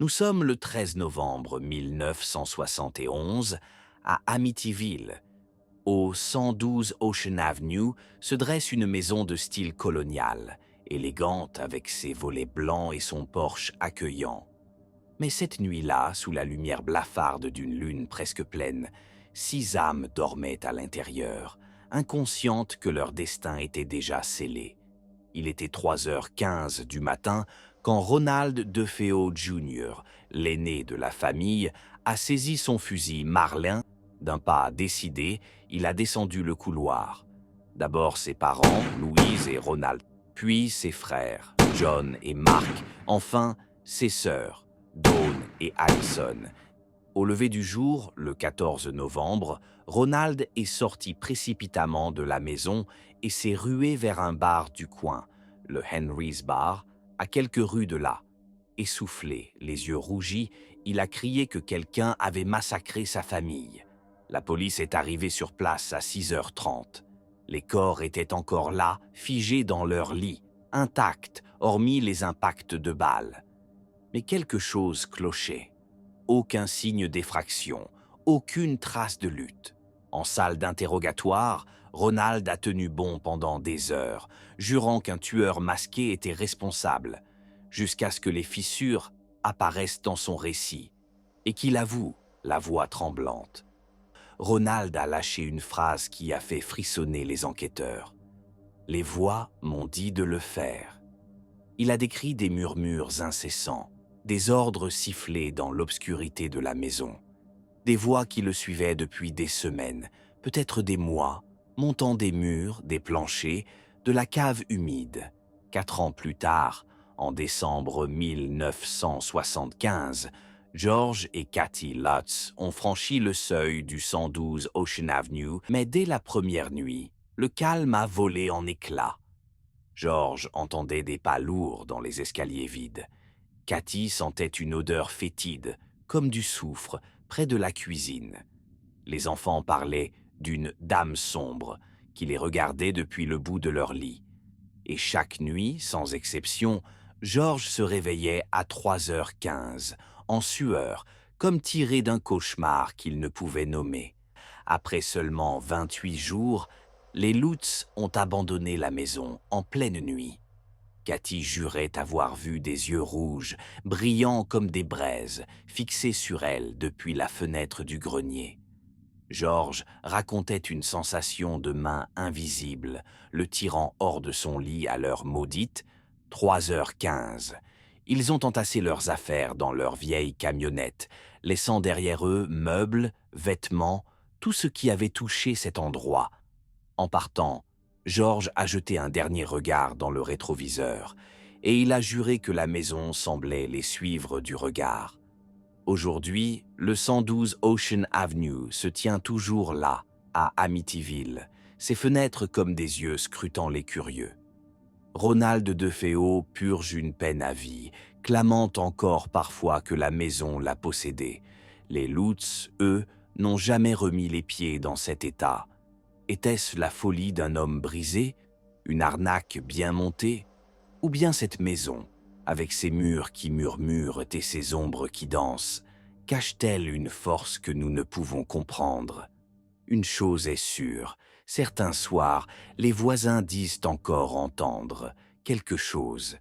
Nous sommes le 13 novembre 1971 à Amityville. Au 112 Ocean Avenue se dresse une maison de style colonial, élégante avec ses volets blancs et son porche accueillant. Mais cette nuit-là, sous la lumière blafarde d'une lune presque pleine, 6 âmes dormaient à l'intérieur, inconscientes que leur destin était déjà scellé. Il était 3h15 du matin quand Ronald DeFeo Jr., l'aîné de la famille, a saisi son fusil Marlin. D'un pas décidé, il a descendu le couloir. D'abord ses parents, Louise et Ronald, puis ses frères, John et Mark, enfin ses sœurs, Dawn et Allison. Au lever du jour, le 14 novembre, Ronald est sorti précipitamment de la maison et s'est rué vers un bar du coin, le Henry's Bar, à quelques rues de là. Essoufflé, les yeux rougis, il a crié que quelqu'un avait massacré sa famille. La police est arrivée sur place à 6h30. Les corps étaient encore là, figés dans leur lit, intacts, hormis les impacts de balles. Mais quelque chose clochait. Aucun signe d'effraction, aucune trace de lutte. En salle d'interrogatoire, Ronald a tenu bon pendant des heures, jurant qu'un tueur masqué était responsable, jusqu'à ce que les fissures apparaissent dans son récit, et qu'il avoue, la voix tremblante. Ronald a lâché une phrase qui a fait frissonner les enquêteurs. « Les voix m'ont dit de le faire ». Il a décrit des murmures incessants, des ordres sifflés dans l'obscurité de la maison, des voix qui le suivaient depuis des semaines, peut-être des mois, montant des murs, des planchers, de la cave humide. 4 ans plus tard, en décembre 1975, George et Kathy Lutz ont franchi le seuil du 112 Ocean Avenue, mais dès la première nuit, le calme a volé en éclats. George entendait des pas lourds dans les escaliers vides. Kathy sentait une odeur fétide, comme du soufre, près de la cuisine. Les enfants parlaient d'une dame sombre qui les regardait depuis le bout de leur lit. Et chaque nuit, sans exception, George se réveillait à 3h15, en sueur, comme tiré d'un cauchemar qu'il ne pouvait nommer. Après seulement 28 jours, les Lutz ont abandonné la maison en pleine nuit. Kathy jurait avoir vu des yeux rouges, brillants comme des braises, fixés sur elle depuis la fenêtre du grenier. George racontait une sensation de main invisible, le tirant hors de son lit à l'heure maudite, 3h15. Ils ont entassé leurs affaires dans leur vieille camionnette, laissant derrière eux meubles, vêtements, tout ce qui avait touché cet endroit. En partant, George a jeté un dernier regard dans le rétroviseur, et il a juré que la maison semblait les suivre du regard. Aujourd'hui, le 112 Ocean Avenue se tient toujours là, à Amityville, ses fenêtres comme des yeux scrutant les curieux. Ronald DeFeo purge une peine à vie, clamant encore parfois que la maison l'a possédé. Les Lutz, eux, n'ont jamais remis les pieds dans cet état. Était-ce la folie d'un homme brisé, une arnaque bien montée, ou bien cette maison, avec ses murs qui murmurent et ses ombres qui dansent, cache-t-elle une force que nous ne pouvons comprendre? Une chose est sûre, certains soirs, les voisins disent encore entendre quelque chose,